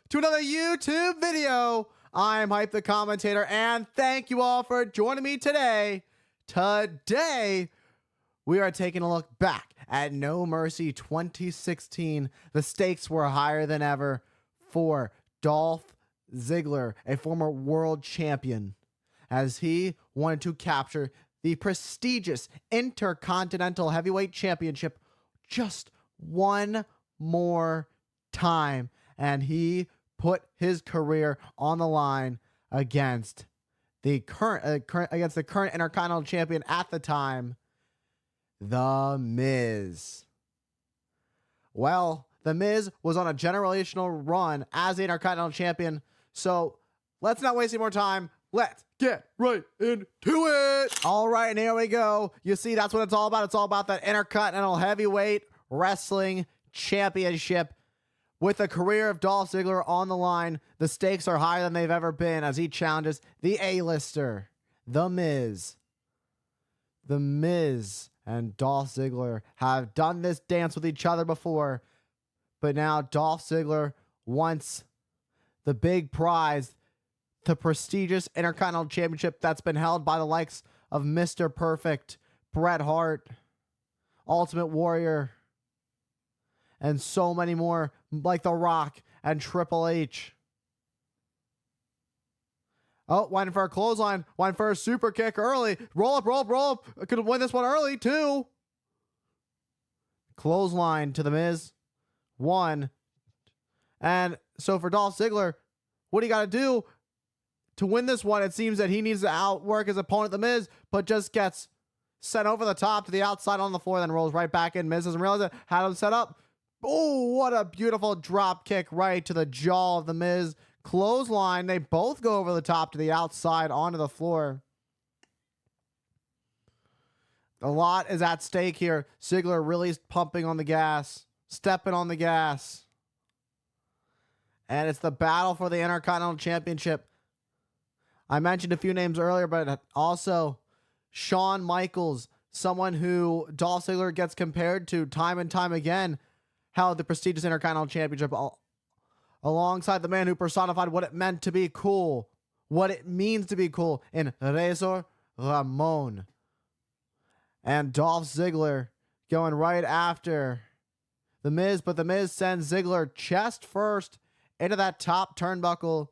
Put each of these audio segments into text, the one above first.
to another YouTube video. I'm Hype the Commentator, and thank you all for joining me today. Today, we are taking a look back at No Mercy 2016. The stakes were higher than ever for Dolph Ziggler, a former world champion, as he wanted to capture the prestigious Intercontinental Heavyweight Championship just one more time. And he put his career on the line against the current Intercontinental Champion at the time, The Miz. Well, The Miz was on a generational run as the Intercontinental Champion, so let's not waste any more time. Let's get right into it. All right, and here we go. You see, that's what it's all about. It's all about that Intercontinental Heavyweight Wrestling Championship. With the career of Dolph Ziggler on the line, the stakes are higher than they've ever been as he challenges the A-lister, The Miz. The Miz and Dolph Ziggler have done this dance with each other before, but now Dolph Ziggler wants the big prize, the prestigious Intercontinental Championship that's been held by the likes of Mr. Perfect, Bret Hart, Ultimate Warrior, and so many more, like The Rock and Triple H. Oh, went for a clothesline, went for a super kick early. Roll up, roll up, roll up. Could have won this one early, too. Clothesline to The Miz. One. And so for Dolph Ziggler, what do you got to do to win this one? It seems that he needs to outwork his opponent, The Miz, but just gets sent over the top to the outside on the floor, then rolls right back in. Miz doesn't realize it. Had him set up. Oh, what a beautiful drop kick right to the jaw of The Miz. Clothesline. They both go over the top to the outside onto the floor. A lot is at stake here. Ziggler really pumping on the gas, stepping on the gas. And it's the battle for the Intercontinental Championship. I mentioned a few names earlier, but also Shawn Michaels, someone who Dolph Ziggler gets compared to time and time again, held the prestigious Intercontinental Championship alongside the man who personified what it meant to be cool, what it means to be cool, in Razor Ramon. And Dolph Ziggler going right after The Miz, but The Miz sends Ziggler chest first into that top turnbuckle.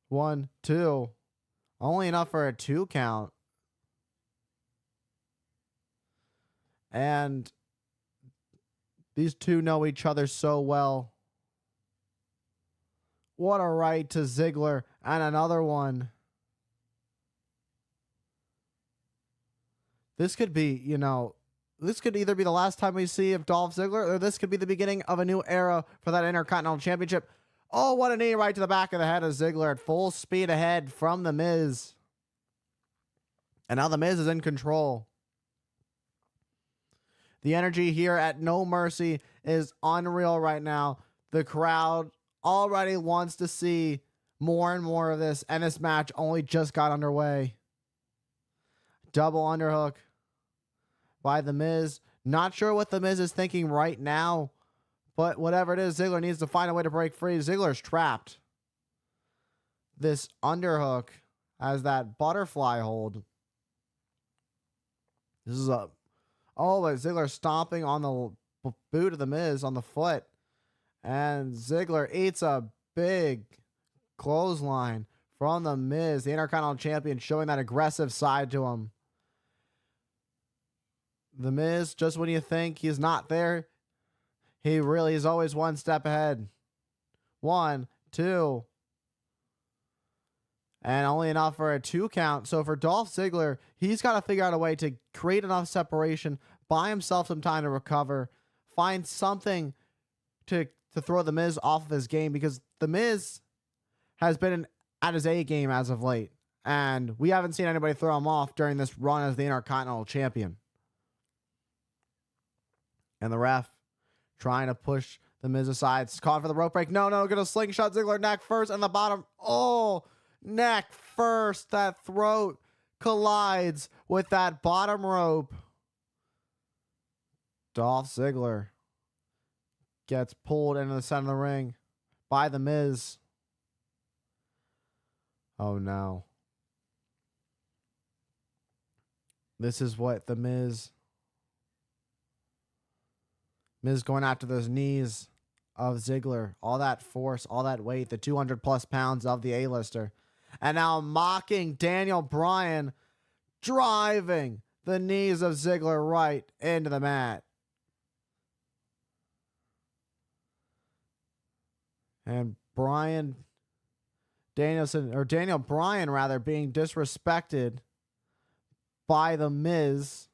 1, 2. Only enough for a 2 count. And these two know each other so well. What a right to Ziggler, and another one. This could be, this could either be the last time we see of Dolph Ziggler, or this could be the beginning of a new era for that Intercontinental Championship. Oh, what a knee right to the back of the head of Ziggler at full speed ahead from The Miz. And now The Miz is in control. The energy here at No Mercy is unreal right now. The crowd already wants to see more and more of this, and this match only just got underway. Double underhook by The Miz. Not sure what The Miz is thinking right now, but whatever it is, Ziggler needs to find a way to break free. Ziggler's trapped. This underhook has that butterfly hold. This is a... Oh, but Ziggler stomping on the boot of The Miz on the foot. And Ziggler eats a big clothesline from The Miz, the Intercontinental Champion, showing that aggressive side to him. The Miz, just when you think he's not there, he really is always one step ahead. 1, 2. And only enough for a 2 count. So for Dolph Ziggler, he's got to figure out a way to create enough separation, buy himself some time to recover, find something to throw The Miz off of his game, because The Miz has been at his A game as of late, and we haven't seen anybody throw him off during this run as the Intercontinental Champion. And the ref trying to push The Miz aside. It's caught for the rope break. No, gonna slingshot Ziggler neck first, and the bottom. Oh, neck first. That throat collides with that bottom rope. Dolph Ziggler gets pulled into the center of the ring by The Miz. Oh no. This is what the Miz going after those knees of Ziggler. All that force, all that weight, the 200 plus pounds of the A-lister. And now mocking Daniel Bryan, driving the knees of Ziggler right into the mat. And Daniel Bryan rather, being disrespected by the Miz.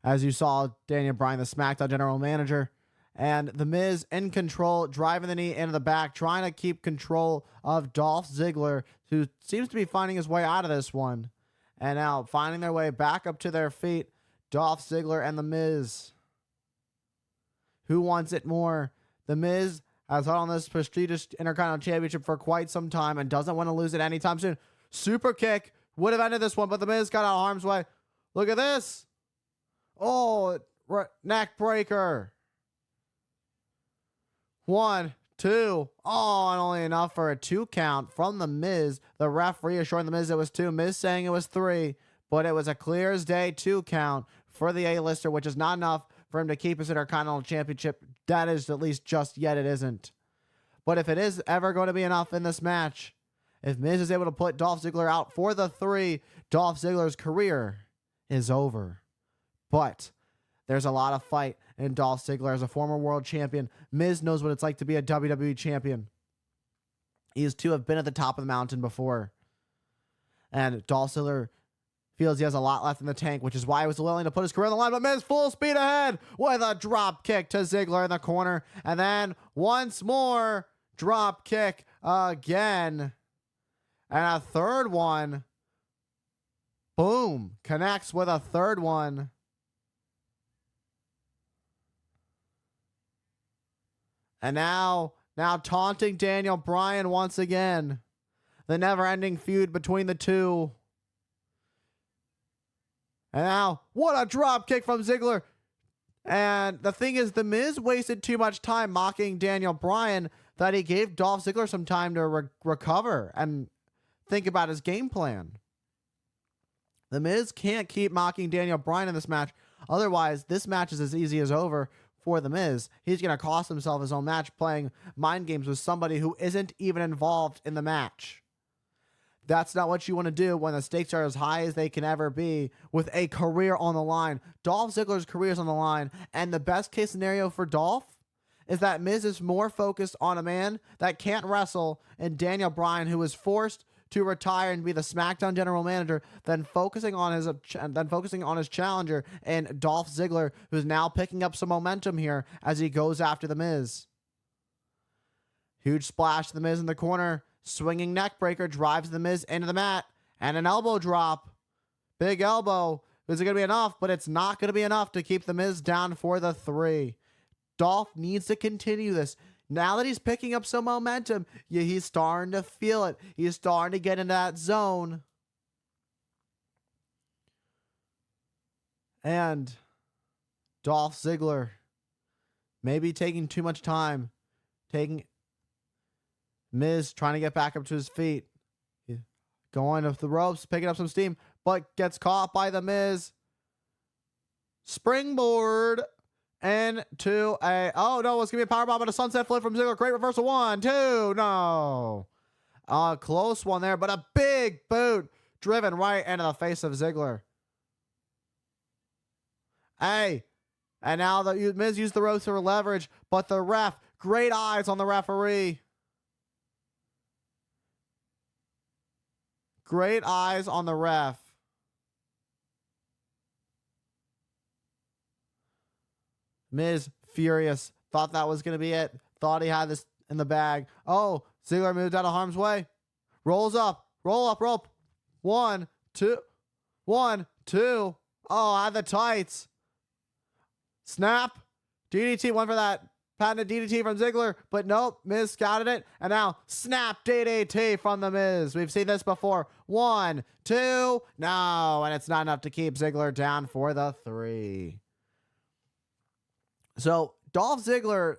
As you saw, Daniel Bryan, the SmackDown general manager, and the Miz in control, driving the knee into the back, trying to keep control of Dolph Ziggler, who seems to be finding his way out of this one. And now finding their way back up to their feet, Dolph Ziggler and the Miz. Who wants it more? The Miz has held on this prestigious Intercontinental Championship for quite some time and doesn't want to lose it anytime soon. Super kick would have ended this one, but the Miz got out of harm's way. Look at this. Oh, neck breaker. 1, 2. Oh, and only enough for a 2 count from the Miz. The referee assuring the Miz it was 2. Miz saying it was 3, but it was a clear as day 2 count for the A-lister, which is not enough for him to keep his Intercontinental Championship. That is, at least just yet, it isn't. But if it is ever going to be enough in this match, if Miz is able to put Dolph Ziggler out for the 3, Dolph Ziggler's career is over. But there's a lot of fight in Dolph Ziggler as a former world champion. Miz knows what it's like to be a WWE champion. He is to have been at the top of the mountain before. And Dolph Ziggler feels he has a lot left in the tank, which is why he was willing to put his career on the line. But Miz full speed ahead with a drop kick to Ziggler in the corner. And then once more, drop kick again. And a third one. Boom. Connects with a third one. And now taunting Daniel Bryan once again. The never-ending feud between the two. And now, what a drop kick from Ziggler. And the thing is, The Miz wasted too much time mocking Daniel Bryan that he gave Dolph Ziggler some time to recover and think about his game plan. The Miz can't keep mocking Daniel Bryan in this match. Otherwise, this match is as easy as over for The Miz. He's going to cost himself his own match playing mind games with somebody who isn't even involved in the match. That's not what you want to do when the stakes are as high as they can ever be with a career on the line. Dolph Ziggler's career is on the line, and the best case scenario for Dolph is that Miz is more focused on a man that can't wrestle and Daniel Bryan, who is forced to retire and be the SmackDown general manager, than focusing on his challenger and Dolph Ziggler, who's now picking up some momentum here as he goes after The Miz. Huge splash to The Miz in the corner. Swinging neck breaker drives The Miz into the mat. And an elbow drop. Big elbow. Is it going to be enough? But it's not going to be enough to keep The Miz down for the 3. Dolph needs to continue this. Now that he's picking up some momentum, he's starting to feel it. He's starting to get into that zone. And Dolph Ziggler maybe taking too much time. Miz trying to get back up to his feet. Going up the ropes, picking up some steam, but gets caught by The Miz. Springboard into a... Oh, no, it's going to be a powerbomb and a sunset flip from Ziggler. Great reversal. 1, 2, no. A close one there, but a big boot driven right into the face of Ziggler. Hey. And now the Miz used the ropes for leverage, but the ref, great eyes on the referee. Great eyes on the ref. Miz, furious. Thought that was going to be it. Thought he had this in the bag. Oh, Ziggler moved out of harm's way. Rolls up. Roll up rope. 1, 2. 1, 2. Oh, I had the tights. Snap. DDT went for that patented DDT from Ziggler, but nope, Miz scouted it, and now snap DDT from the Miz. We've seen this before. 1, 2, no, and it's not enough to keep Ziggler down for the 3. So Dolph Ziggler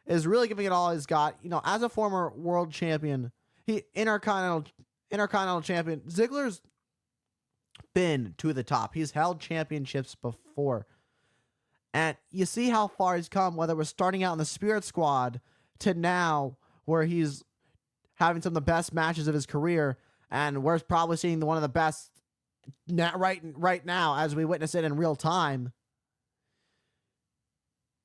is really giving it all he's got. You know, as a former world champion, Intercontinental champion, Ziggler's been to the top. He's held championships before. And you see how far he's come, whether we're starting out in the Spirit Squad to now where he's having some of the best matches of his career. And we're probably seeing one of the best right now as we witness it in real time.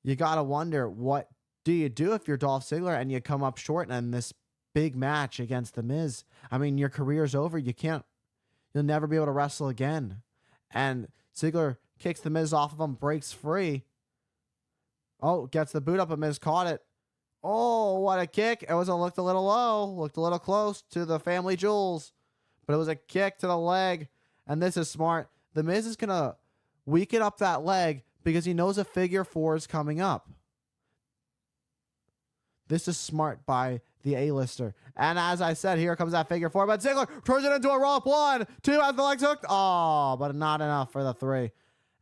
You got to wonder, what do you do if you're Dolph Ziggler and you come up short in this big match against The Miz? I mean, your career's over. You'll never be able to wrestle again. And Ziggler kicks The Miz off of him, breaks free. Oh, gets the boot up, and Miz caught it. Oh, what a kick. Looked a little low, looked a little close to the family jewels, but it was a kick to the leg. And this is smart. The Miz is going to weaken up that leg because he knows a figure 4 is coming up. This is smart by the A-lister. And as I said, here comes that figure 4, but Ziggler turns it into a roll up. 1, 2, as the legs hooked. Oh, but not enough for the 3.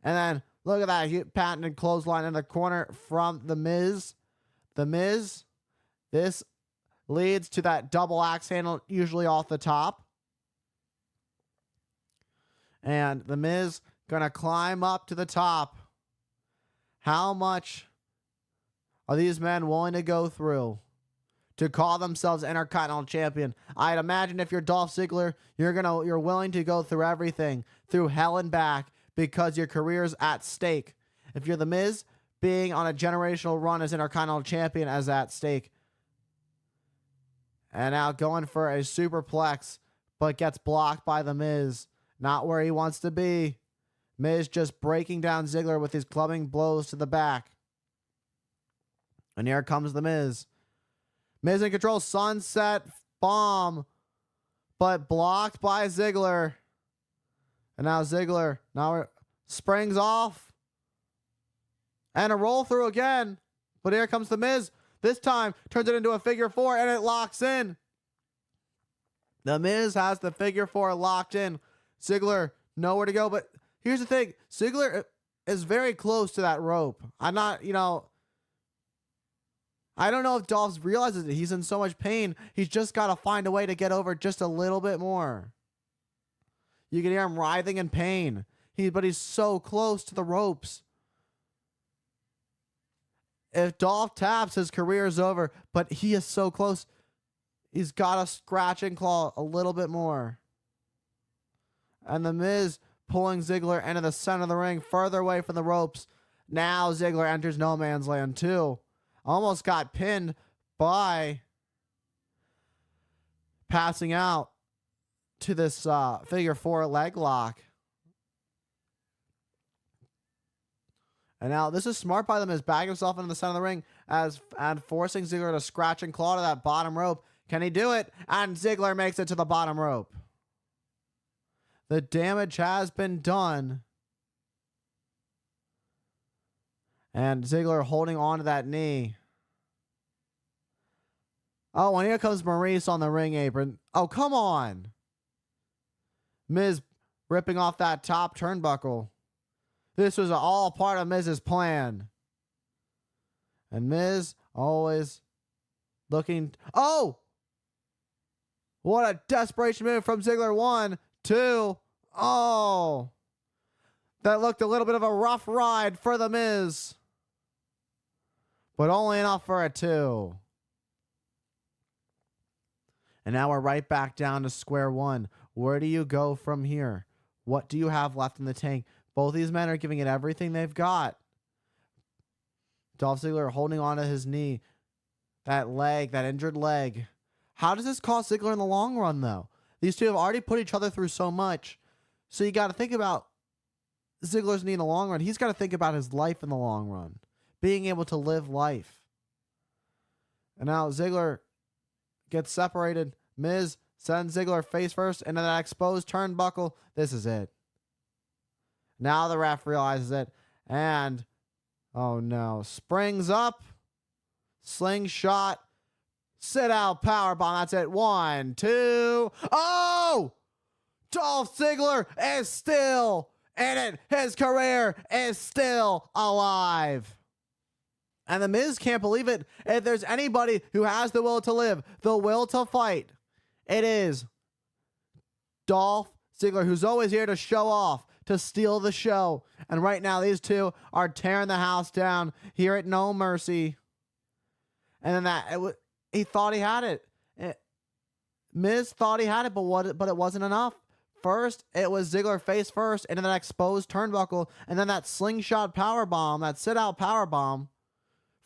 And then look at that patented clothesline in the corner from The Miz. The Miz, this leads to that double axe handle, usually off the top. And The Miz gonna climb up to the top. How much are these men willing to go through to call themselves Intercontinental Champion? I'd imagine if you're Dolph Ziggler, you're willing to go through everything, through hell and back, because your career's at stake. If you're The Miz, being on a generational run as Intercontinental Champion is at stake. And now going for a superplex, but gets blocked by The Miz. Not where he wants to be. Miz just breaking down Ziggler with his clubbing blows to the back. And here comes The Miz. Miz in control. Sunset bomb. But blocked by Ziggler. And now Ziggler springs off. And a roll through again. But here comes The Miz. This time turns it into a figure 4 and it locks in. The Miz has the figure 4 locked in. Ziggler nowhere to go. But here's the thing. Ziggler is very close to that rope. I don't know if Dolph realizes that he's in so much pain. He's just got to find a way to get over just a little bit more. You can hear him writhing in pain. But he's so close to the ropes. If Dolph taps, his career is over. But he is so close. He's got to scratch and claw a little bit more. And The Miz pulling Ziggler into the center of the ring, further away from the ropes. Now Ziggler enters no man's land too. Almost got pinned by passing out to this figure 4 leg lock. And now this is smart by them, as backing himself into the center of the ring and forcing Ziggler to scratch and claw to that bottom rope. Can he do it? And Ziggler makes it to the bottom rope. The damage has been done. And Ziggler holding on to that knee. Oh, and here comes Maurice on the ring apron. Oh, come on. Miz ripping off that top turnbuckle. This was all part of Miz's plan. And Miz always looking. Oh! What a desperation move from Ziggler. 1, 2. Oh! That looked a little bit of a rough ride for The Miz. But only enough for a 2. And now we're right back down to square one. Where do you go from here? What do you have left in the tank? Both these men are giving it everything they've got. Dolph Ziggler holding on to his knee. That leg, that injured leg. How does this cost Ziggler in the long run, though? These two have already put each other through so much. So you got to think about Ziggler's knee in the long run. He's got to think about his life in the long run. Being able to live life. And now Ziggler gets separated. Miz sends Ziggler face first into that exposed turnbuckle. This is it. Now the ref realizes it. And, oh no, springs up. Slingshot. Sit out powerbomb. That's it. 1, 2. Oh! Dolph Ziggler is still in it. His career is still alive. And The Miz can't believe it. If there's anybody who has the will to live, the will to fight, it is Dolph Ziggler, who's always here to show off, to steal the show. And right now, these two are tearing the house down here at No Mercy. And then he thought he had it. Miz thought he had it, but it wasn't enough. First, it was Ziggler face first into that exposed turnbuckle, and then that slingshot powerbomb, that sit-out powerbomb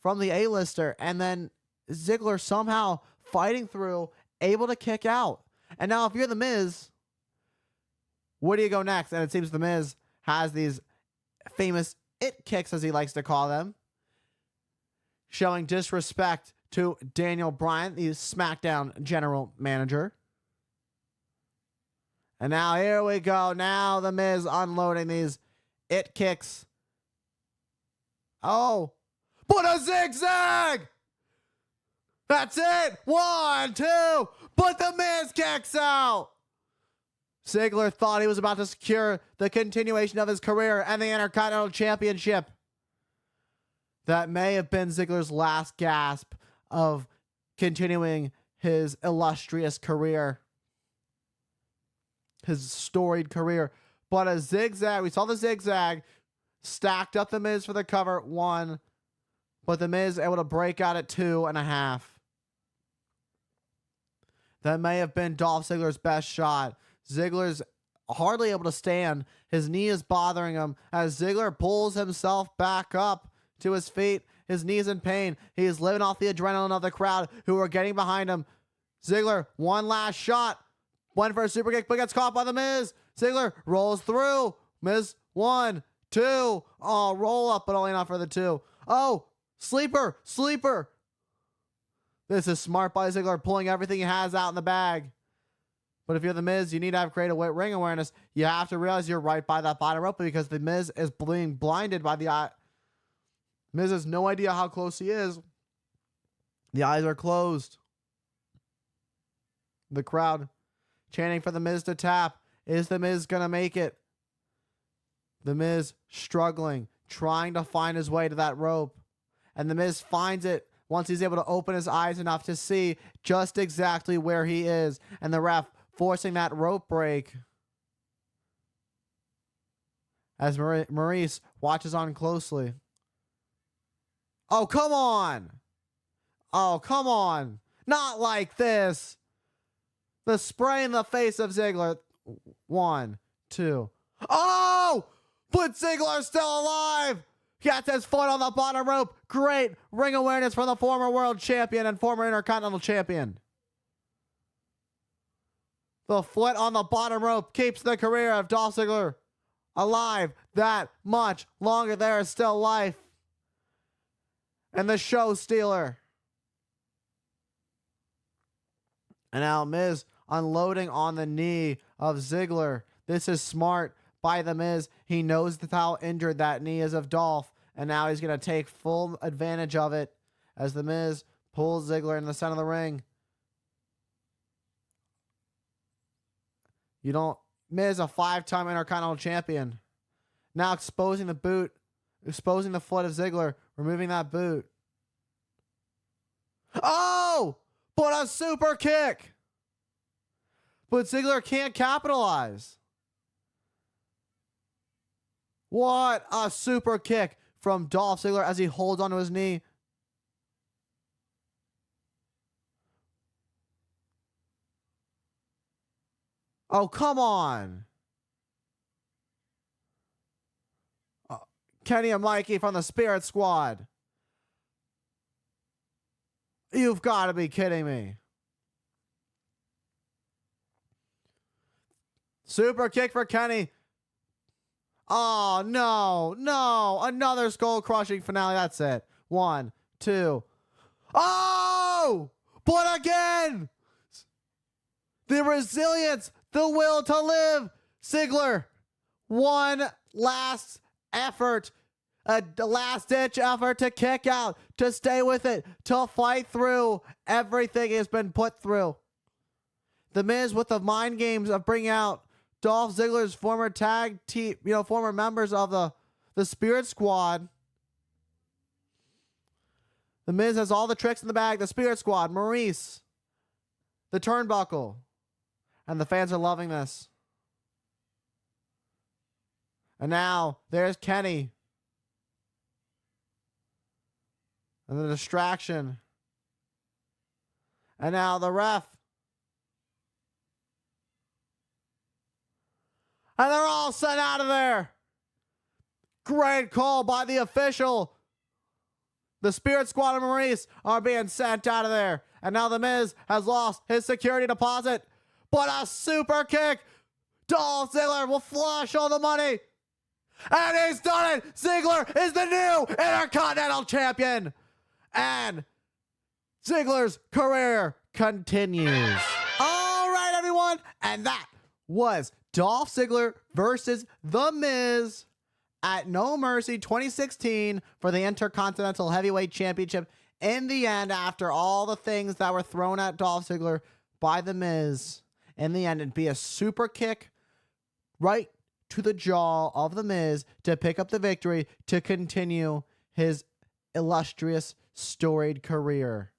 from the A-lister, and then Ziggler somehow fighting through, able to kick out. And now if you're The Miz, where do you go next? And it seems The Miz has these famous it kicks, as he likes to call them, showing disrespect to Daniel Bryan, the SmackDown general manager. And now here we go. Now The Miz unloading these it kicks. Oh, but a zigzag! That's it. 1, 2, but The Miz kicks out. Ziggler thought he was about to secure the continuation of his career and the Intercontinental Championship. That may have been Ziggler's last gasp of continuing his illustrious career, his storied career. But a zigzag, we saw the zigzag, stacked up The Miz for the cover, 1, but The Miz able to break out at 2.5. That may have been Dolph Ziggler's best shot. Ziggler's hardly able to stand. His knee is bothering him as Ziggler pulls himself back up to his feet. His knee's in pain. He is living off the adrenaline of the crowd who are getting behind him. Ziggler, one last shot. Went for a super kick, but gets caught by The Miz. Ziggler rolls through. Miz, 1, 2. Oh, roll up, but only enough for the 2. Oh, sleeper. This is smart by Ziggler, pulling everything he has out in the bag. But if you're The Miz, you need to have great ring awareness. You have to realize you're right by that bottom rope because The Miz is being blinded by the eye. Miz has no idea how close he is. The eyes are closed. The crowd chanting for The Miz to tap. Is The Miz going to make it? The Miz struggling, trying to find his way to that rope. And The Miz finds it once he's able to open his eyes enough to see just exactly where he is. And the ref forcing that rope break. As Maurice watches on closely. Oh, come on. Oh, come on. Not like this. The spray in the face of Ziggler. 1, 2. Oh! But Ziggler's still alive. Gets his foot on the bottom rope. Great ring awareness from the former world champion and former Intercontinental champion. The foot on the bottom rope keeps the career of Dolph Ziggler alive that much longer. There is still life. And the show stealer. And now Miz unloading on the knee of Ziggler. This is smart by The Miz. He knows how injured that knee is of Dolph. And now he's going to take full advantage of it as The Miz pulls Ziggler in the center of the ring. Miz, a 5-time Intercontinental champion. Now exposing the boot, exposing the foot of Ziggler, removing that boot. Oh! But a super kick! But Ziggler can't capitalize. What a super kick from Dolph Ziggler as he holds onto his knee. Oh, come on. Kenny and Mikey from the Spirit Squad. You've got to be kidding me. Super kick for Kenny. Oh, no. Another skull-crushing finale. That's it. 1, 2. Oh! But again! The resilience, the will to live. Ziggler, one last effort. A last-ditch effort to kick out, to stay with it, to fight through everything he has been put through. The Miz with the mind games of bringing out Dolph Ziggler's former tag team, former members of the Spirit Squad. The Miz has all the tricks in the bag. The Spirit Squad, Maurice, the turnbuckle. And the fans are loving this. And now there's Kenny. And the distraction. And now the ref. And they're all sent out of there. Great call by the official. The Spirit Squad and Maurice are being sent out of there. And now the Miz has lost his security deposit. But a super kick. Dolph Ziggler will flush all the money. And he's done it. Ziggler is the new Intercontinental Champion. And Ziggler's career continues. All right, everyone. And that was Dolph Ziggler versus The Miz at No Mercy 2016 for the Intercontinental Heavyweight Championship. In the end, after all the things that were thrown at Dolph Ziggler by The Miz, in the end, it'd be a super kick right to the jaw of The Miz to pick up the victory to continue his illustrious, storied career.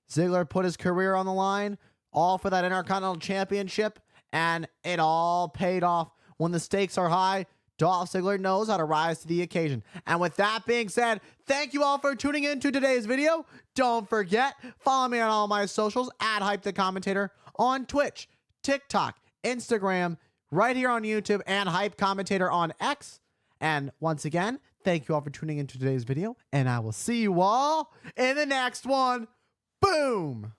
Ziggler put his career on the line, all for that Intercontinental Championship, and it all paid off. When the stakes are high, Dolph Ziggler knows how to rise to the occasion. And with that being said, thank you all for tuning in to today's video. Don't forget, follow me on all my socials at Hype the Commentator on Twitch, TikTok, Instagram, right here on YouTube, and Hype Commentator on X. And once again, thank you all for tuning into today's video, and I will see you all in the next one. Boom!